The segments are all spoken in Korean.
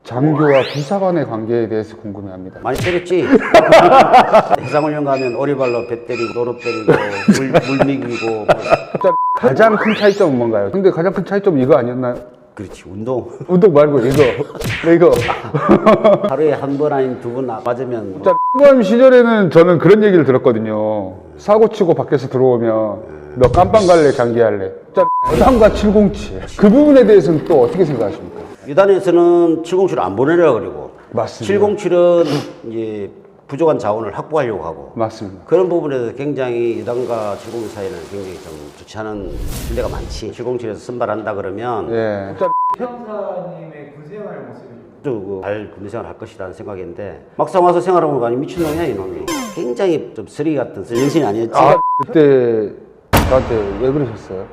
장교와 부사관의 관계에 대해서 궁금해합니다. 많이 때렸지? 해상훈련 가면 오리발로 배 때리고 노릇 때리고 물 미기고 가장 큰 차이점은 뭔가요? 근데 가장 큰 차이점은 이거 아니었나요? 그렇지 운동 운동 말고 이거. 하루에 한 번 아닌 두 번 맞으면 뭐. 행보함 시절에는 저는 그런 얘기를 들었거든요. 사고 치고 밖에서 들어오면 너 깜빵 갈래, 장기 할래? 여담과 707. 그 부분에 대해서는 또 어떻게 생각하십니까? 유단에서는 707을 안 보내려 그리고 맞습니다. 707은 이제 부족한 자원을 확보하려고 하고 맞습니다. 그런 부분에서 굉장히 유단과 707 사이는 굉장히 좀 좋지 않은 신뢰가 많지. 707에서 선발한다 그러면 예. 형사님의 군생활 모습이 잘 군대 생활 할 것이라는 생각인데 막상 와서 생활하고 보니 미친놈이야 이놈이. 굉장히 좀 쓰레기 같은 연신이 아니었지. 그때 저한테 왜 그러셨어요?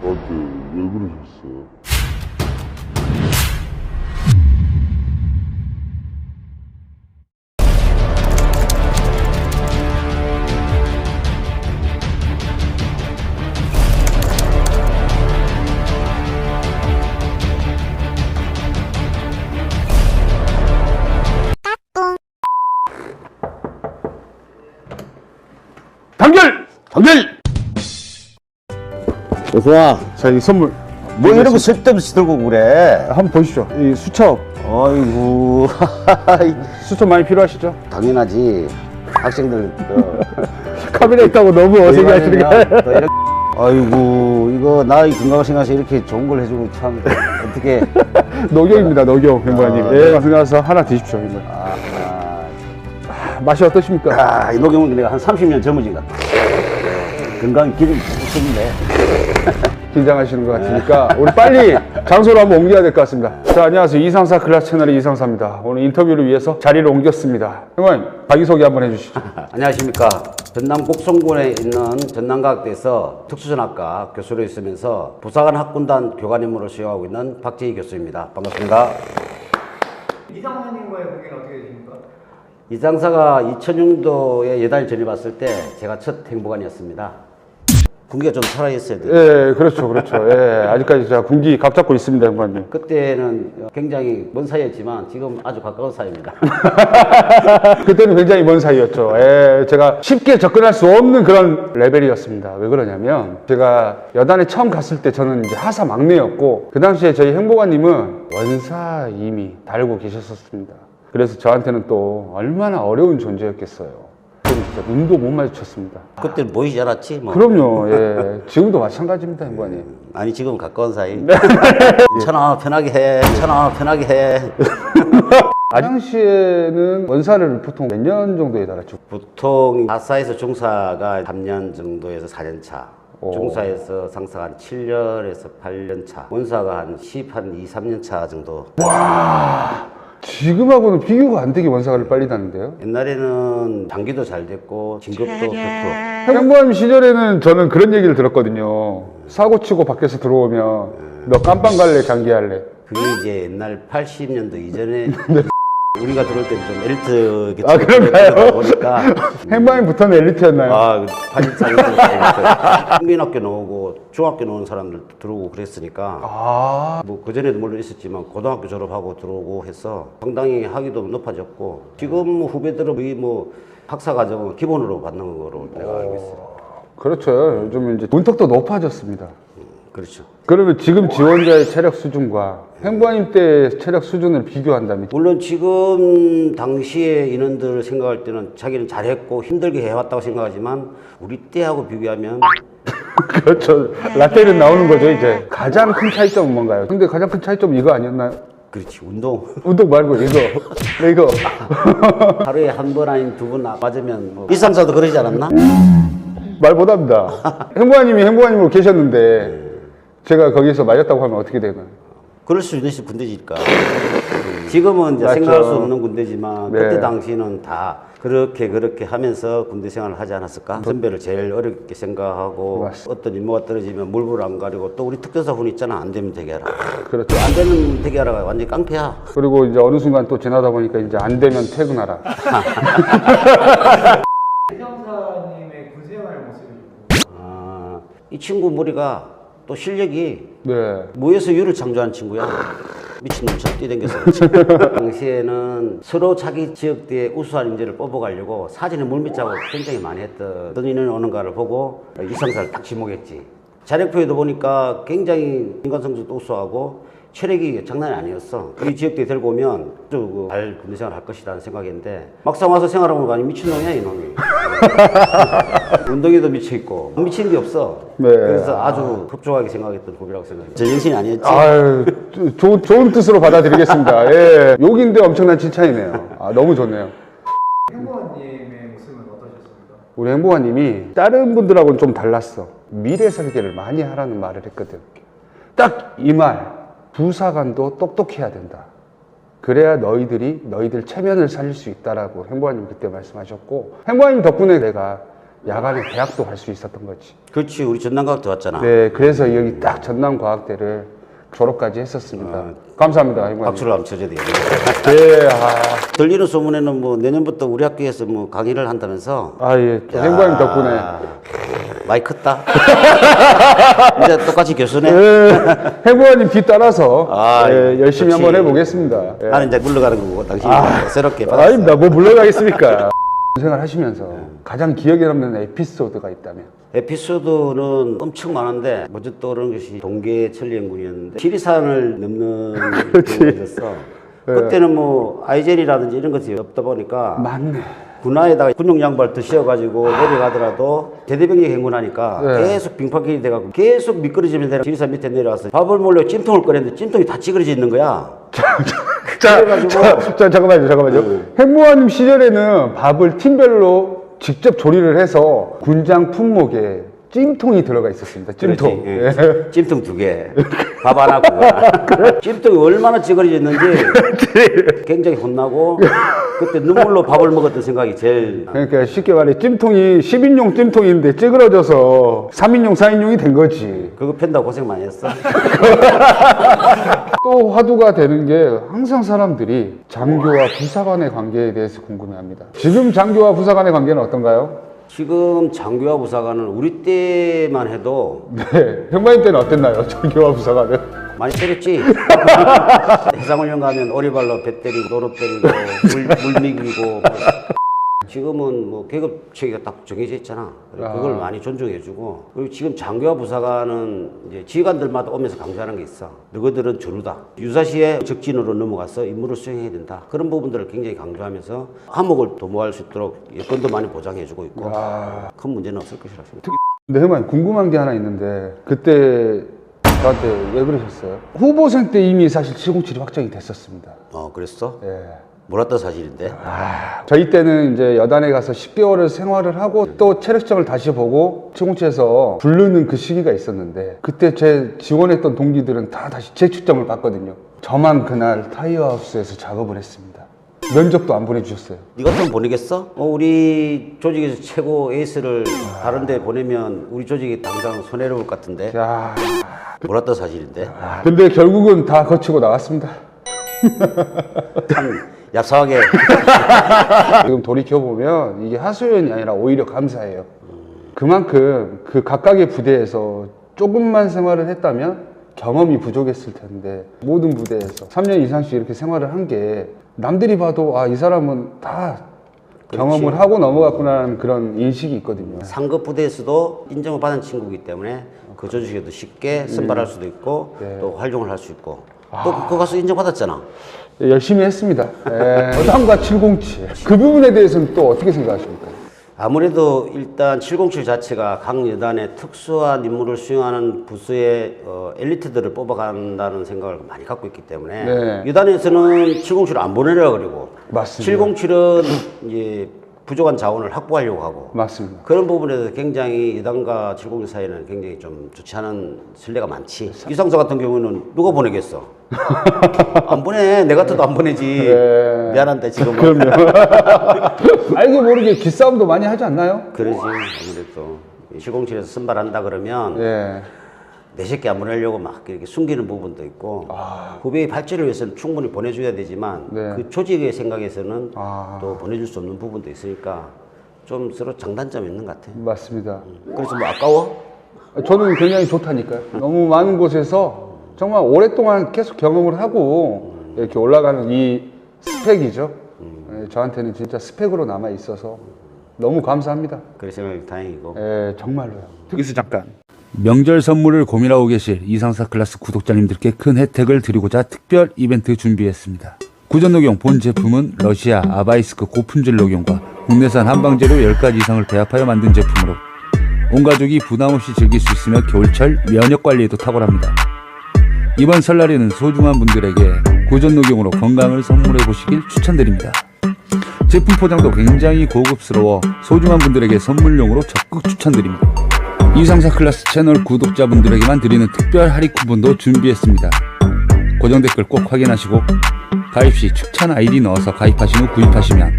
단결! 어서와. 자, 이 선물 뭐 이런 거 쓸데없이 들고 그래. 한번 보시죠. 이 수첩. 어이구. 수첩 많이 필요하시죠? 당연하지. 학생들 카메라 있다고 너무 어색해 하시는 거 아니에요? 아이고 이거 나의 건강을 생각해서 이렇게 좋은 걸 해주고 참 어떻게. 녹용입니다, 녹용, 행보님. 예, 생각해서 하나 드십시오, 행보. 맛이 어떠십니까? 이 녹용은 내가 한 30년 젊어진 것 같아. 건강 기름이 좋겠는데. 긴장하시는 것 같으니까 우리 빨리 장소로 한번 옮겨야 될 것 같습니다. 자, 안녕하세요. 234 클래스 채널의 이상사입니다. 오늘 인터뷰를 위해서 자리를 옮겼습니다. 형님, 자기소개 한번 해주시죠. 안녕하십니까. 전남 곡성군에 있는 전남과학대에서 특수전학과 교수로 있으면서 부사관 학군단 교관임으로 수행하고 있는 박재희 교수입니다. 반갑습니다. 이상사님과의 관계는 어떻게 되십니까? 이장사가 2000년도에 예단에 전입 왔을 때 제가 첫 행보관이었습니다. 군기가 좀 살아있어야 돼요. 예, 그렇죠. 예, 아직까지 자 군기 각 잡고 있습니다, 형님. 그때는 굉장히 먼 사이였지만 지금 아주 가까운 사이입니다. 그때는 굉장히 먼 사이였죠. 예, 제가 쉽게 접근할 수 없는 그런 레벨이었습니다. 왜 그러냐면 제가 여단에 처음 갔을 때 저는 이제 하사 막내였고 그 당시에 저희 행보관님은 원사 이미 달고 계셨었습니다. 그래서 저한테는 또 얼마나 어려운 존재였겠어요. 저는 진짜 눈도 못 마주쳤습니다. 그때는 보이지 않았지 뭐. 그럼요. 예, 지금도 마찬가지입니다, 행보관님. 아니 지금 가까운 사이. 천하 편하게 해. 그 당시에는 원사를 보통 몇 년 정도에 달았죠? 보통 하사에서 중사가 3년 정도에서 4년 차. 오. 중사에서 상사가 한 7년에서 8년 차. 원사가 한 2, 3년 차 정도. 지금하고는 비교가 안 되게 원사를 빨리 다는데요? 옛날에는 장기도 잘 됐고 진급도 좋고. 행보함 시절에는 저는 그런 얘기를 들었거든요. 사고 치고 밖에서 들어오면 너 깜빵 갈래, 장기 할래? 그게 이제 옛날 80년도 이전에 우리가 들어올 때는 좀 엘리트 그런가요? 보니까 행보함부터는 엘리트였나요? 84년도 국민학교 나오고 중학교 나오는 사람들 들어오고 그랬으니까 뭐 그전에도 물론 있었지만 고등학교 졸업하고 들어오고 해서 상당히 학위도 높아졌고 지금 후배들은 거의 뭐 학사 과정은 기본으로 받는 거로 내가 알고 있어요. 그렇죠. 요즘 이제 문턱도 높아졌습니다. 그렇죠. 그러면 지금 지원자의 체력 수준과 행보함 때 체력 수준을 비교한다면 물론 지금 당시에 인원들을 생각할 때는 자기는 잘했고 힘들게 해왔다고 생각하지만 우리 때하고 비교하면 그렇죠. 라떼는 나오는 거죠, 이제. 가장 큰 차이점은 뭔가요? 근데 가장 큰 차이점은 이거 아니었나요? 그렇지 운동 말고 이거. 하루에 한 번 아닌 두 번 맞으면 뭐. 이상사도 그러지 않았나? 말 못합니다. 행보함으로 계셨는데 제가 거기서 맞았다고 하면 어떻게 되나요? 그럴 수 있는 군대니까. 지금은 이제 맞죠. 생각할 수 없는 군대지만 네. 그때 당시는 다 그렇게 하면서 군대 생활을 하지 않았을까? 선배를 제일 어렵게 생각하고 맞습니다. 어떤 임무가 떨어지면 물불 안 가리고 또 우리 특전사 훈 있잖아. 안 되면 대기하라. 그렇죠. 안 되면 대기하라가 완전히 깡패야. 그리고 이제 어느 순간 또 지나다 보니까 이제 안 되면 퇴근하라. 형사님의 군생활 모습이 이 친구 머리가 또 실력이 네. 무에서 유를 창조한 친구야. 미친놈처럼 뛰댕겨서 그렇지. 당시에는 서로 자기 지역대에 우수한 인재를 뽑아가려고 사진에 물밑작업 굉장히 많이 했던 어떤 인원이 오는가를 보고 이상사를 딱 지목했지. 자력표에도 보니까 굉장히 인간성적도 우수하고 체력이 장난이 아니었어. 이 지역대에 들고 오면 잘 군대 생활 할 것이라는 생각인데 막상 와서 생활하고 보니 미친놈이야 이놈이. 운동에도 미쳐있고 미친 게 없어. 네. 그래서 아주 흡족하게 생각했던 후배라고 생각해요. 제정신이 아니었지. 아유, 좋은 뜻으로 받아들이겠습니다. 예. 욕인데 엄청난 칭찬이네요. 아, 너무 좋네요. 행보원님의 모습은 어떠셨습니까? 우리 행보관님이 다른 분들하고는 좀 달랐어. 미래 설계를 많이 하라는 말을 했거든. 딱 이 말. 부사관도 똑똑해야 된다. 그래야 너희들 체면을 살릴 수 있다라고 행보관님 그때 말씀하셨고, 행보관님 덕분에 내가 야간에 대학도 갈 수 있었던 거지. 그렇지. 우리 전남과학도 왔잖아. 네, 그래서 여기 딱 전남과학대를 졸업까지 했었습니다. 감사합니다, 행보관님. 박수를 한번 쳐줘야 되겠네. 네, 들리는 소문에는 뭐 내년부터 우리 학교에서 뭐 강의를 한다면서. 예, 또 행보관님 덕분에. 많이 컸다. 이제 똑같이 교수네. 행보관님 뒤따라서 열심히 그렇지. 한번 해보겠습니다. 예. 나는 이제 물러가는 거고 당신이 새롭게 받았어. 아닙니다. 뭐 물러가겠습니까? 생활 하시면서 가장 기억에 남는 에피소드가 있다면? 에피소드는 엄청 많은데 먼저 떠오르는 것이 동계 천리연구원이었는데 지리산을 넘는 그렇지. 경우가 있었어. 그때는 뭐 아이젠이라든지 이런 것이 없다 보니까 맞네. 군화에다가 군용 양발 더 씌워가지고 내려가더라도 대대병력 행군하니까 네. 계속 빙판길이 돼가고 계속 미끄러지면 되는 지리산 밑에 내려와서 밥을 몰려 찜통을 끓였는데 찜통이 다 찌그러져 있는 거야. 그래가지고 잠깐만요. 행무원님 시절에는 밥을 팀별로 직접 조리를 해서 군장 품목에 찜통이 들어가 있었습니다. 찜통. 그렇지. 예. 찜통 2개. 밥 안 하고. 찜통이 얼마나 찌그러져 있는지 굉장히 혼나고 그때 눈물로 밥을 먹었던 생각이 제일. 그러니까 쉽게 말해 찜통이 10인용 찜통인데 찌그러져서 3인용, 4인용이 된 거지. 그거 팬다고 고생 많이 했어. 또 화두가 되는 게 항상 사람들이 장교와 부사관의 관계에 대해서 궁금해합니다. 지금 장교와 부사관의 관계는 어떤가요? 지금 장교와 부사관은 우리 때만 해도 네, 형님 때는 어땠나요? 장교와 부사관은? 많이 때렸지. 해상훈련 가면 오리발로 배 때리고 도로 때리고 물 미기고. 지금은 뭐 계급 체계가 딱 정해져 있잖아. 그걸 많이 존중해주고. 그리고 지금 장교와 부사관은 이제 지휘관들마다 오면서 강조하는 게 있어. 너희들은 전우다. 유사시에 적진으로 넘어가서 임무를 수행해야 된다. 그런 부분들을 굉장히 강조하면서 한목을 도모할 수 있도록 여건도 많이 보장해주고 있고. 큰 문제는 없을 것이라 생각합니다. 근데 형님 궁금한 게 하나 있는데 그때 저한테 왜 그러셨어요? 후보생 때 이미 사실 707이 확정이 됐었습니다. 그랬어? 예. 몰랐던 사실인데. 저희 때는 이제 여단에 가서 10개월을 생활을 하고 또 체력시험을 다시 보고 707에서 부르는 그 시기가 있었는데 그때 제 지원했던 동기들은 다 다시 재추점을 받거든요. 저만 그날 타이어하우스에서 작업을 했습니다. 면접도 안 보내주셨어요. 네 같으면 보내겠어? 우리 조직에서 최고 에이스를 다른 데 보내면 우리 조직이 당장 손해를 볼 것 같은데. 야, 몰랐던 사실인데. 근데 결국은 다 거치고 나왔습니다. 참 얍삽하게. 지금 돌이켜보면 이게 하소연이 아니라 오히려 감사해요. 그만큼 그 각각의 부대에서 조금만 생활을 했다면 경험이 부족했을 텐데 모든 부대에서 3년 이상씩 이렇게 생활을 한 게 남들이 봐도 이 사람은 다 경험을 하고 넘어갔구나라는 그런 인식이 있거든요. 상급 부대에서도 인정을 받은 친구이기 때문에 그 조직에도 쉽게 선발할 수도 있고 또 활용을 할 수 있고 또 그거 가서 인정받았잖아. 열심히 했습니다. 여단과 707. 그 부분에 대해서는 또 어떻게 생각하십니까? 아무래도 일단 707 자체가 각 여단의 특수한 임무를 수행하는 부서의 엘리트들을 뽑아간다는 생각을 많이 갖고 있기 때문에 네. 여단에서는 707을 안 보내려고 그러고 맞습니다. 707은 이제 부족한 자원을 확보하려고 하고 맞습니다. 그런 부분에서 굉장히 여단과 707 사이는 굉장히 좀 좋지 않은 선례가 많지. 이상서 같은 경우는 누가 보내겠어? 안 보내. 내 같아도 안 보내지. 네. 미안한데 지금. 그럼요. 알게 모르게 기싸움도 많이 하지 않나요? 그러지. 아무래도 707에서 선발한다 그러면 예. 내 새끼 안 보내려고 막 이렇게 숨기는 부분도 있고 후배의 발전을 위해서는 충분히 보내줘야 되지만 네. 그 조직의 생각에서는 또 보내줄 수 없는 부분도 있으니까 좀 서로 장단점이 있는 것 같아. 맞습니다. 그래서 뭐 아까워? 저는 굉장히 좋다니까요. 너무 많은 곳에서 정말 오랫동안 계속 경험을 하고 이렇게 올라가는 이 스펙이죠. 예, 저한테는 진짜 스펙으로 남아 있어서 너무 감사합니다. 그래서 다행이고. 예, 정말로요. 여기서 잠깐. 명절 선물을 고민하고 계실 이상사 클래스 구독자님들께 큰 혜택을 드리고자 특별 이벤트 준비했습니다. 구전 녹용 본 제품은 러시아 아바이스크 고품질 녹용과 국내산 한방재료 10가지 이상을 배합하여 만든 제품으로 온 가족이 부담없이 즐길 수 있으며 겨울철 면역 관리에도 탁월합니다. 이번 설날에는 소중한 분들에게 구전 녹용으로 건강을 선물해 보시길 추천드립니다. 제품 포장도 굉장히 고급스러워 소중한 분들에게 선물용으로 적극 추천드립니다. 이상사 클래스 채널 구독자분들에게만 드리는 특별 할인 쿠폰도 준비했습니다. 고정 댓글 꼭 확인하시고 가입 시 추천 아이디 넣어서 가입하신 후 구입하시면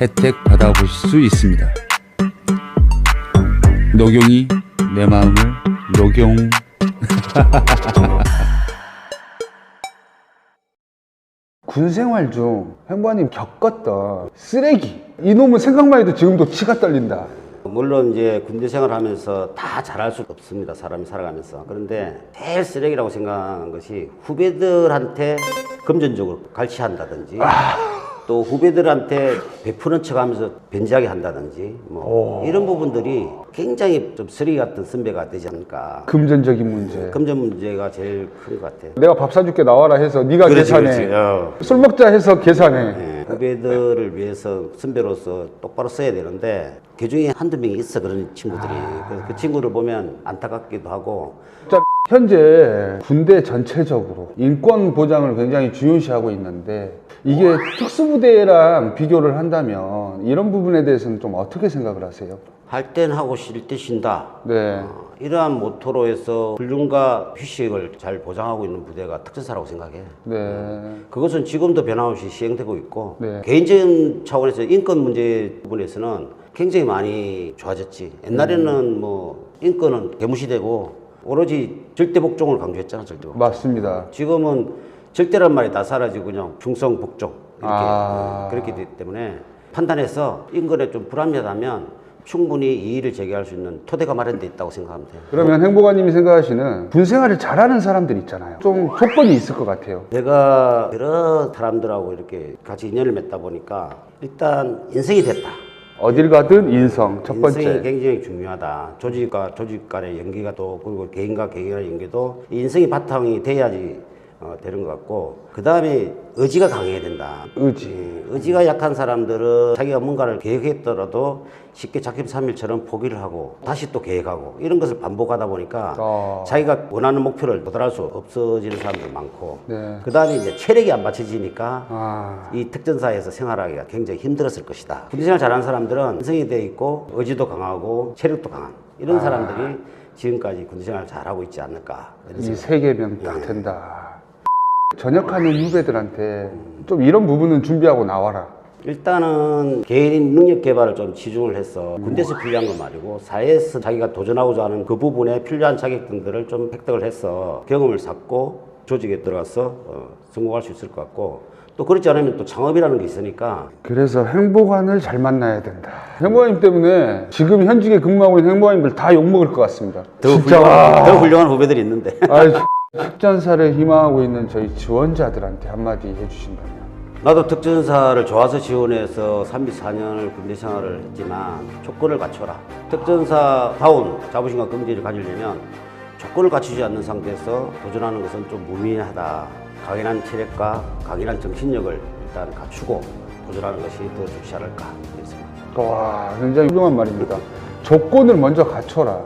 혜택 받아보실 수 있습니다. 녹용이 내 마음을 녹용. 군 생활 중 행보아님 겪었던 쓰레기, 이놈은 생각만 해도 지금도 치가 떨린다. 물론 이제 군대 생활하면서 다 잘할 수 없습니다. 사람이 살아가면서. 그런데 제일 쓰레기라고 생각하는 것이 후배들한테 금전적으로 갈취한다든지 또 후배들한테 베푸는 척하면서 변제하게 한다든지 뭐 이런 부분들이 굉장히 좀 쓰레기 같은 선배가 되지 않을까. 금전적인 문제. 금전 문제가 제일 큰 것 같아요. 내가 밥 사줄게 나와라 해서 네가 그렇지, 계산해. 그렇지. 술 먹자 해서 계산해. 네, 후배들을 위해서 선배로서 똑바로 써야 되는데 그 중에 한두 명이 있어 그런 친구들이. 그래서 그 친구를 보면 안타깝기도 하고. 진짜 현재 군대 전체적으로 인권 보장을 굉장히 중요시하고 있는데 이게 특수부대랑 비교를 한다면 이런 부분에 대해서는 좀 어떻게 생각을 하세요? 할 땐 하고 쉴 때 쉰다. 네. 이러한 모토로 해서 훈련과 휴식을 잘 보장하고 있는 부대가 특전사라고 생각해. 네. 그것은 지금도 변함없이 시행되고 있고 네. 개인적인 차원에서 인권 문제 부분에서는 굉장히 많이 좋아졌지. 옛날에는 뭐 인권은 개무시되고 오로지 절대 복종을 강조했잖아. 절대 복종. 맞습니다. 지금은 절대란 말이 다 사라지고 그냥 충성 복종 이렇게 그렇게 되기 때문에 판단해서 인권에 좀 불합리하다면 충분히 이의를 제기할 수 있는 토대가 마련돼 있다고 생각하면 돼요. 그러면 행보관님이 생각하시는 군 생활을 잘하는 사람들 있잖아요. 좀 조건이 있을 것 같아요. 내가 여러 사람들하고 이렇게 같이 인연을 맺다 보니까 일단 인성이 됐다. 어딜 가든 인성 첫 인성이 번째. 굉장히 중요하다. 조직과 조직 간의 연계가 또 그리고 개인과 개인의 연계도 인성이 바탕이 돼야지 되는 것 같고 그 다음에 의지가 강해야 된다. 의지. 의지가 약한 사람들은 자기가 뭔가를 계획했더라도 쉽게 작심삼일처럼 포기를 하고 다시 또 계획하고 이런 것을 반복하다 보니까 자기가 원하는 목표를 도달할 수 없어지는 사람도 많고 네. 그 다음에 이제 체력이 안 받쳐지니까 이 특전사에서 생활하기가 굉장히 힘들었을 것이다. 군대생활 잘하는 사람들은 인성이 돼 있고 의지도 강하고 체력도 강한 이런 사람들이 지금까지 군대생활을 잘하고 있지 않을까. 이 세 개면 딱 된다. 전역하는 후배들한테 좀 이런 부분은 준비하고 나와라. 일단은 개인 능력 개발을 좀 치중을 해서 군대에서 필요한 건 말이고 사회에서 자기가 도전하고자 하는 그 부분에 필요한 자격 등들을 좀 획득을 해서 경험을 쌓고 조직에 들어가서 성공할 수 있을 것 같고 또 그렇지 않으면 또 창업이라는 게 있으니까. 그래서 행보관을 잘 만나야 된다. 행보관님 때문에 지금 현직에 근무하고 있는 행보관님들 다 욕먹을 것 같습니다. 더 훌륭한 후배들이 있는데. 특전사를 희망하고 있는 저희 지원자들한테 한마디 해주신다면. 나도 특전사를 좋아서 지원해서 34년을 군대 생활을 했지만 조건을 갖춰라. 특전사다운 자부심과 긍지를 가지려면 조건을 갖추지 않는 상태에서 도전하는 것은 좀 무의미하다. 강인한 체력과 강인한 정신력을 일단 갖추고 도전하는 것이 더 좋지 않을까 그랬습니다. 와, 굉장히 훌륭한 말입니다. 조건을 먼저 갖춰라.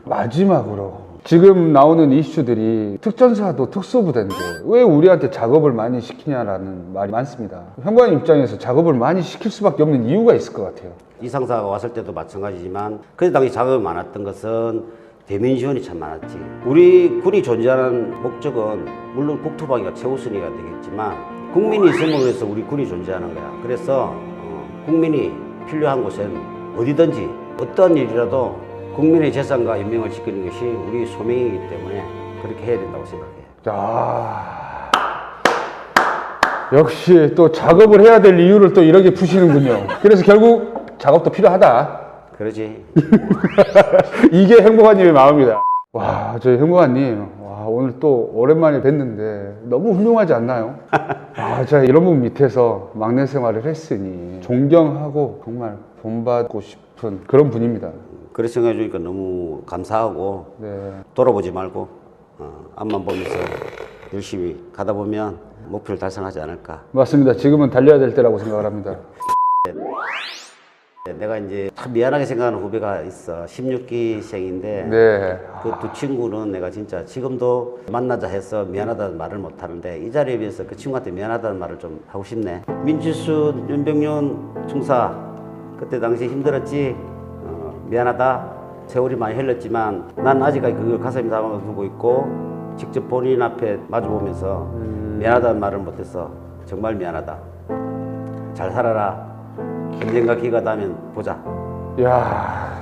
마지막으로 지금 나오는 이슈들이 특전사도 특수부대인데 왜 우리한테 작업을 많이 시키냐라는 말이 많습니다. 행보관 입장에서 작업을 많이 시킬 수밖에 없는 이유가 있을 것 같아요. 이 상사가 왔을 때도 마찬가지지만 그때 당시 작업이 많았던 것은 대면 지원이 참 많았지. 우리 군이 존재하는 목적은 물론 국토방위가 최우선이가 되겠지만 국민이 있음으로 해서 우리 군이 존재하는 거야. 그래서 국민이 필요한 곳엔 어디든지 어떠한 일이라도 국민의 재산과 인명을 지키는 것이 우리 소명이기 때문에 그렇게 해야 된다고 생각해요. 야, 역시 또 작업을 해야 될 이유를 또 이렇게 푸시는군요. 그래서 결국 작업도 필요하다. 그러지. 이게 행복한님의 마음이다. 와, 저희 행복한님, 와, 오늘 또 오랜만에 뵀는데 너무 훌륭하지 않나요? 아, 제가 이런 분 밑에서 막내 생활을 했으니 존경하고 정말 본받고 싶은 그런 분입니다. 그렇게 생각해 주니까 너무 감사하고 네. 돌아보지 말고 앞만 보면서 열심히 가다 보면 목표를 달성하지 않을까. 맞습니다. 지금은 달려야 될 때라고 생각을 합니다. 내가 이제 참 미안하게 생각하는 후배가 있어. 16기생인데 네. 그 두 친구는 내가 진짜 지금도 만나자 해서 미안하다는 말을 못 하는데 이 자리에 비해서 그 친구한테 미안하다는 말을 좀 하고 싶네. 민치수, 윤병윤 중사 그때 당시 힘들었지. 미안하다. 세월이 많이 흘렀지만 난 아직까지 그걸 가슴에 담아두고 있고 직접 본인 앞에 마주보면서 미안하다는 말을 못해서 정말 미안하다. 잘 살아라. 언젠가 기회가 나면 보자. 이야,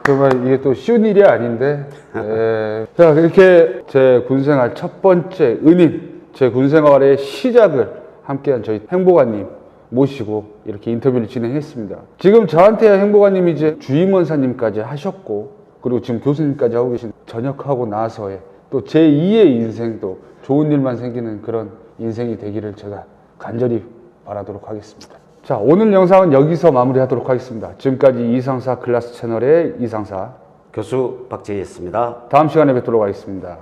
정말 이게 또 쉬운 일이 아닌데. 예. 자, 이렇게 제 군생활 첫 번째 은인, 제 군생활의 시작을 함께한 저희 행복아님 모시고 이렇게 인터뷰를 진행했습니다. 지금 저한테 행복아님이 이제 주임원사님까지 하셨고, 그리고 지금 교수님까지 하고 계신 전역하고 나서의 또 제2의 인생도 좋은 일만 생기는 그런 인생이 되기를 제가 간절히 바라도록 하겠습니다. 자, 오늘 영상은 여기서 마무리하도록 하겠습니다. 지금까지 이상사 클래스 채널의 이상사, 교수 박재희였습니다. 다음 시간에 뵙도록 하겠습니다.